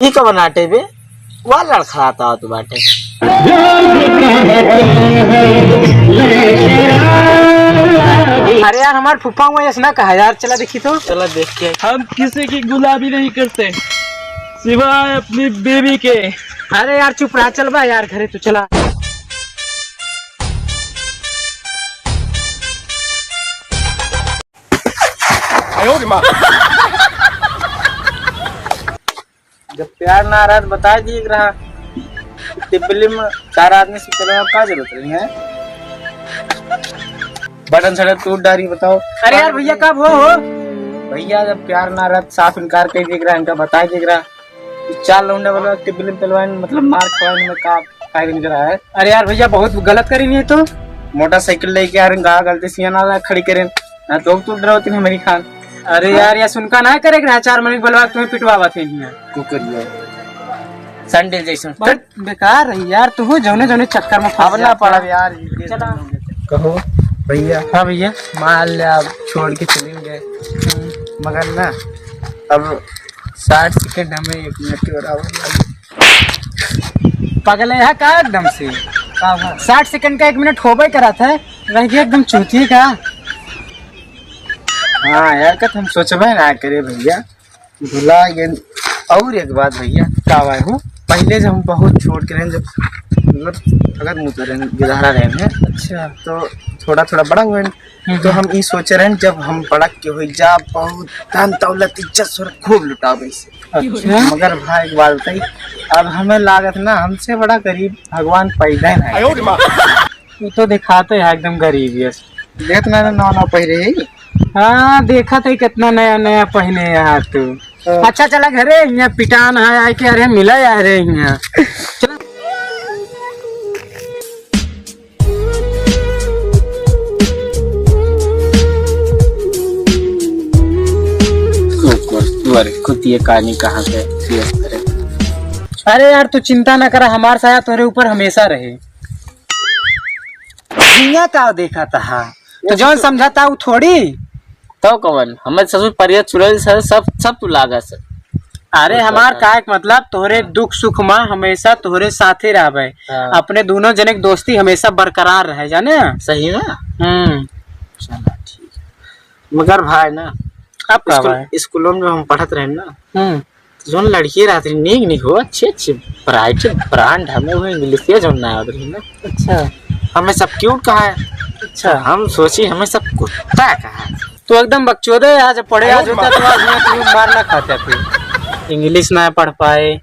ही का बनाटे बे वह लड़खड़ाता हो तू बाटे। अरे यार हमारे फूफा हुआ ऐसा कहा यार, चला देखी तो। चला देख के। हम किसी की गुलामी नहीं करते सिवाय अपनी बेबी के। अरे यार चुप रहा, चल बा यार घरे तू, चला। जब प्यार ना रहा तो बता दिए रहा टिप्पली में 4 आदमी से चलो का जरूरत नहीं है। बटन सड़क टूट डारी बताओ। अरे यार भैया कब हो भैया जब प्यार ना रहा साफ इनकार कर दिख रहा इनका बता दिख रहा 4 लौंडे वाला टिप्पली में चलवाने मतलब मार खवाने में का फायदा निकल रहा है। अरे यार भैया बहुत गलत करी नहीं तो। मोटरसाइकिल लेके आ रहे गा गलती से ना खड़ी करें ना तो तू डरावती है मेरी खान। अरे यार या सुनका ना करेगा 4 महीने बोलवा तुम्हें पिटवा थे कुकरिया संडे जैसा बेकार रही यार तू जौने जौने चक्कर में फावला पड़ा यार। चला कहो भैया। हाँ भैया मान लिया अब छोड़ के चलेंगे मगर ना अब 60 सेकंड हमें 1 मिनट के बराबर पागल है का एकदम से। 60 सेकंड का 1 मिनट होबे करा था रह गया एकदम चूती का। हाँ यार कत हम सोचबे ना करे भैया भुला ये। और एक बात भैया का हूँ पहले जब हम बहुत छोड़ के रहे जब मतलब अगर मुँह रहे गिरहरा रहे हैं अच्छा तो थोड़ा थोड़ा बड़ा हुए तो हम ये सोचे रहे जब हम बड़ा के हो जा बहुत धन दौलत इज्जत स्वर खूब लुटावे से। अच्छा मगर भाई एक बात बताई अब हमें लागत ना हमसे बड़ा गरीब भगवान पैदा है। वो तो दिखाते है एकदम गरीब है। देख ना नौ पहले ही। हाँ देखा था कितना नया नया पहने यहाँ तू। अच्छा चला घरे यहाँ पिटान है आए के। अरे मिला यार यहाँ चला। खुद ये कहानी कहाँ पे। अरे यार तू चिंता न करा हमार साया तुम्हारे ऊपर हमेशा रहे। दुनिया का देखा था तो जौन समझा था वो थोड़ी तो कवन हमारे ससुर परिया चुड़ैल सर सब तू लागा सर। अरे हमार का मतलब तोहरे दुख सुख में हमेशा तोहरे साथे रहबे। हाँ। अपने दोनों जने की दोस्ती हमेशा बरकरार रहे जाने। सही ना। चला ठीक है मगर भाई ना अब स्कूलों में हम पढ़त रहे ना तो जो लड़की रहती नीक नहीं हो अच्छे ब्राइट ब्रांड हमें वो इंग्लिश जो ना रही ना। अच्छा हमें सब क्यूट कहा है। अच्छा हम सोची हमें सब कुत्ता कहा है। तो एकदम बकचोदे आज पढ़े आज होता तो आज मैं तू मार ना खाता फिर इंग्लिश ना पढ़ पाए।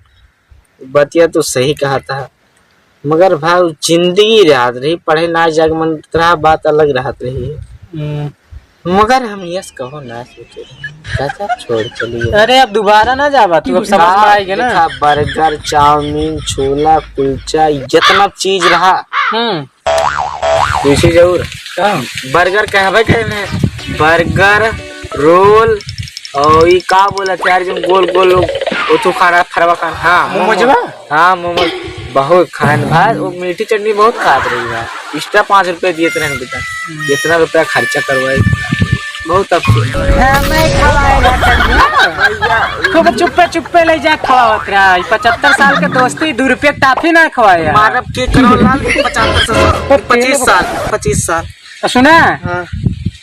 बतिया तो सही कहा था मगर भाई जिंदगी रहत रही पढ़े ना जग मन रहा बात अलग रहत रही मगर हम यस कहो ना सोचे चाचा छोड़ चलिए। अरे अब दोबारा ना जावा तू अब समझ में आएगा ना। बर्गर चाउमीन छोला कुलचा जितना चीज रहा इसी जरूर बर्गर कहबे कहने बर्गर रोल और ये का बोला यार जो गोल गोल तो खाना फरवा खाना। हाँ मोमोजवा। हाँ मोमोज बहुत खान भाई वो मीठी चटनी बहुत खात रही है। एक्स्ट्रा 5 रुपए दिए थे बेटा जितना रुपया खर्चा करवाए बहुत चुप्पे ले जा खवावत रहा 75 साल के दोस्ती 2 रुपये टाफी ना खवाया मानव के करो लाल 25 साल सुना।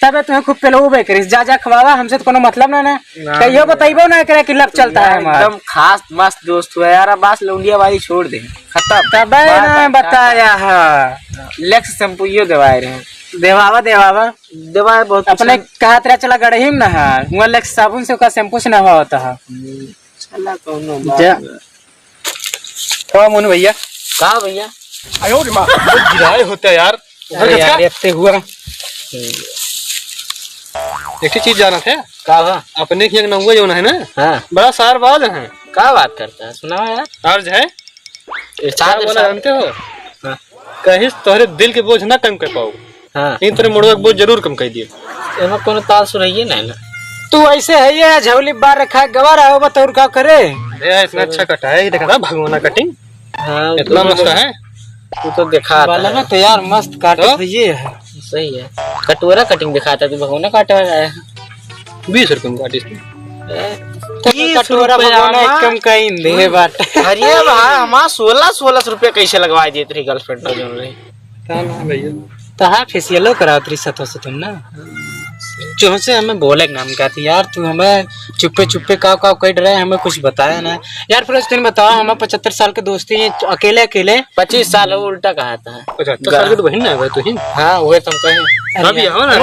तब तुम्हें खूब पेलो करिस जा खवावा हमसे तो कोनो मतलब ना कहियो बताइबो ना करे कि लग चलता है हमारा एकदम खास मस्त दोस्त हुआ यार। बस लौंडिया वाली छोड़ दे खत्म तब ना बताया है लेक्स शैम्पू ये दवाए रहे देवावा बहुत अपने कहा तेरा चला गड़ही में ना है वहाँ लेक्स साबुन से शैम्पू से ना हुआ होता है। चला कोनो हाँ मोनू भैया कहा भैया गिराए होता है यार। अरे यार ऐसे हुआ एक चीज जाना था कहा अपने की नंगा जो है ना। हाँ बड़ा सार बाज है क्या बात करता है सुना यार अर्ज है इरशाद वाला जानते हो। हाँ। कहीं तोहरे दिल के बोझ ना कम कर पाओ हाँ इन तेरे मुड़वा के बोझ जरूर कम कर दिए। एमा कोनो ताल सुनाइए ना तू ऐसे है ये झोली बार रखा गवा रहा हो बतौर का करे। इतना अच्छा कटा है देखा था भगवाना कटिंग हाँ इतना मस्त है। तू तो दिखा बाला तो यार मस्त काट ये है सही है कटोरा कटिंग दिखाता तू भगवाना काटे 20 रुपए में काटी कटोरा भगवाना कम कहीं दे बाट। अरे भाई हमारा 16 रुपया कैसे लगवा दिए तेरी गर्लफ्रेंड का जोन रही। तहा फेसियलो कराओ तेरी सतो से तुम ना जो से हमें बोले नाम का थी यार। तू हमें चुप्पे चुप्पे काव काव कह रहा है, हमें कुछ बताया ना यार। फिर तुम बताओ, हमें 75 साल के दोस्ती है, अकेले अकेले 25 साल हो उल्टा कहा था। 75 साल की तो बहन ना है तू ही। हाँ वही तुम कहे अभी आओ ना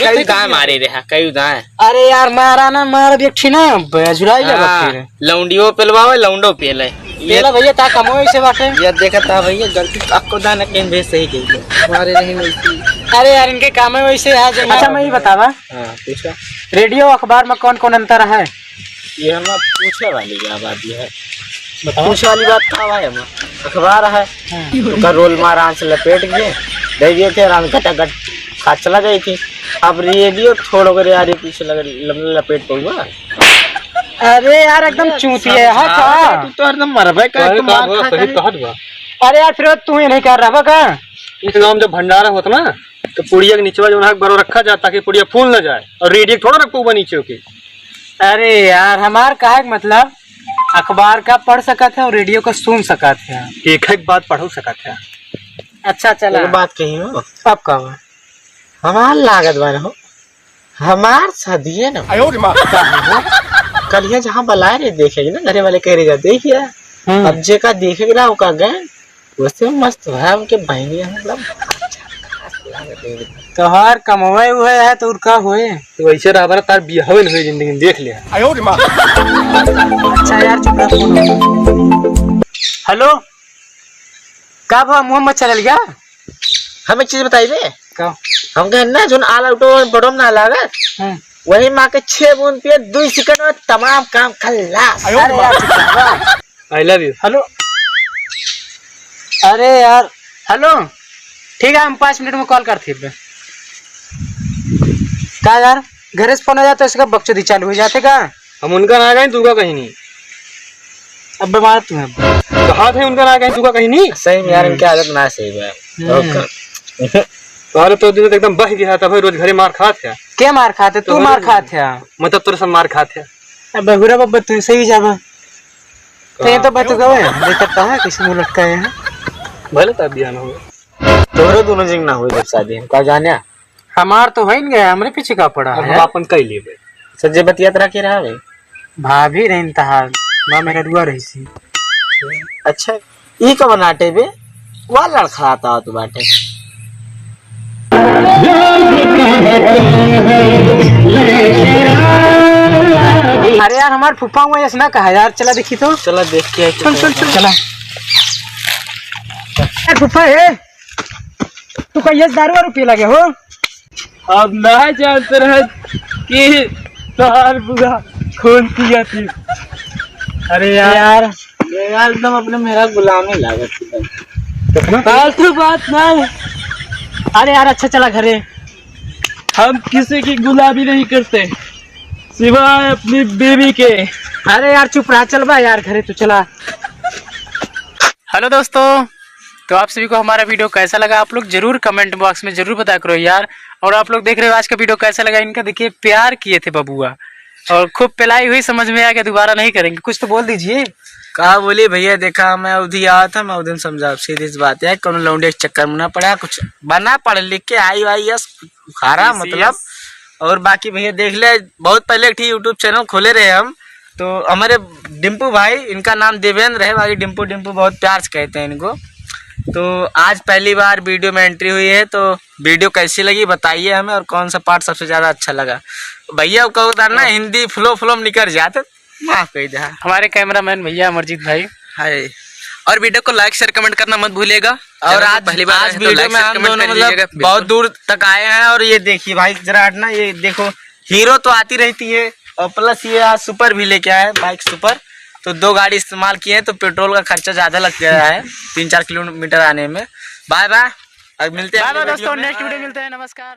कई दाएं मारे रहा कई दाएं। अरे यार मारा ना मार व्यक्ति ना बेजुराई जा फिर लौंडियो पेलवावे लौंडो पेले पेला भैया ता कमो से बाटे। ये देखा था भैया गलती आपको दाना कहीं भेज सही गई हमारे नहीं वैसी। अरे यार इनके काम है वैसे आज। अच्छा मैं ये बतावा, हाँ पूछा रेडियो अखबार में कौन कौन अंतर है? ये हम पूछने वाली क्या बात ये है, पूछने वाली बात क्या है। हम अखबार है उसका रोल मारा आंच लपेट गए दे दिए थे राम घटाघट खा चला गई थी। अब रेडियो छोड़ कर यार पीछे लपेट पड़ूंगा। अरे यार एकदम चूती है। हाँ तू तो एकदम मर भाई का अरे यार फिर तू ही नहीं कर रहा का। इस गाँव में जब भंडारा होता ना तो पुड़िया के नीचे जो है बरो रखा जाता ताकि पुड़िया फूल न जाए, और रेडियो थोड़ा रखो ऊपर नीचे के। अरे यार हमार कहा मतलब अखबार का पढ़ सका था और रेडियो का सुन सका था। एक बात पढ़ो सका था। अच्छा चला बात कही हो अब कहा हमार लागत बन हो हमार शादी है ना कल ये जहाँ बुलाए रहे देखेगी ना घरे वाले कह रहे जा देखिए अब जे का देखेगी ना वो का गए वैसे मस्त है उनके बहनी मतलब तो हर कमवे हुए है तो उनका हुए तो वैसे रहा तार बियाह हुए नहीं जिंदगी में देख लिया। अच्छा यार चुप रहो। हेलो का भा मोहम्मद चल गया। हम एक चीज बताई दे का हम कहे ना जो आला उठो बड़ों ना लागत वही माँ के 6 बूंद पिए 2 सेकंड में तमाम काम खल्लास। I love you. हेलो अरे यार हेलो ठीक है हम 5 मिनट में कॉल करते हैं। क्या यार घर से फोन आ जाता है इसका बकचोदी चालू हो जाते का। हम उनका ना गए तू का कहीं नहीं। अब बीमार तुम्हें कहा थे उनका ना गए तू का कहीं नहीं। सही में यार इनकी आदत ना सही है। पहले तो दिन एकदम बह गया था भाई, रोज घरे मार खा था। क्या मार खाते तू मार खाते मतलब तोरे सब मार खाते। अब बहुरा बब्बा तू सही जाबा तो ये तो बात गवे देखता है किसी मुंह लटका है भले तब बियाह हो तोरे दोनों जिंग ना हुई जब शादी का जाने हमार तो हो ही गया हमरे पीछे का पड़ा है अपन कई लेबे सज्जे बतिया तरह के रहा भाई भाभी रहन तहार मां मेरा दुआ रही सी। अच्छा ई का बनाटे बे वा लड़खड़ा था तू बाटे अरे यार हमार फूफा हुआ ऐसा ना कहा यार। चला देखी तो चला देख के चल चल चल चला। फूफा है तू कहिए दारू वारू पी लगे हो। अब ना जानते रहे कि तोहार बुआ खून पिया थी। अरे यार एकदम अपने मेरा गुलामी लागत फालतू बात ना। अरे यार अच्छा चला घरे। हम किसी की गुलामी नहीं करते सिवाय अपनी बीवी के। अरे यार चुप रहा चल बा यार घरे तो चला। हेलो दोस्तों, तो आप सभी को हमारा वीडियो कैसा लगा आप लोग जरूर कमेंट बॉक्स में जरूर बता करो यार। और आप लोग देख रहे हो आज का वीडियो कैसा लगा। इनका देखिए प्यार किए थे बबुआ और खूब पिलाई हुई समझ में आ गया दोबारा नहीं करेंगे। कुछ तो बोल दीजिए। कहा बोली भैया देखा मैं उधी आया था मैं उधर समझा सीधी सी बात है कौन लौंडे के चक्कर में ना पड़ा कुछ बना पढ़ लिख के आई वाई यस खारा मतलब। और बाकी भैया देख ले बहुत पहले एक यूट्यूब चैनल खोले रहे हम तो हमारे डिम्पू भाई इनका नाम देवेंद्र है बाकी डिम्पू डिम्पू बहुत प्यार से कहते हैं इनको। तो आज पहली बार वीडियो में एंट्री हुई है तो वीडियो कैसी लगी बताइए हमें और कौन सा पार्ट सबसे ज़्यादा अच्छा लगा। भैया को उतारना हिंदी फ्लो में निकल जाते माफ कही दे। हमारे कैमरामैन भैया अमरजीत भाई हाय और वीडियो को लाइक शेयर कमेंट करना मत भूलिएगा। और आज पहली बार आज वीडियो में हम दोनों मतलब बहुत दूर तक आए हैं। और ये देखिए भाई जरा हटना ये देखो हीरो तो आती रहती है और प्लस ये आज सुपर भी लेके आए बाइक सुपर। तो 2 गाड़ी इस्तेमाल किए हैं तो पेट्रोल का खर्चा ज्यादा लग गया है 3-4 किलोमीटर आने में। बाय बाय अब मिलते हैं दोस्तों नेक्स्ट वीडियो मिलते हैं। नमस्कार।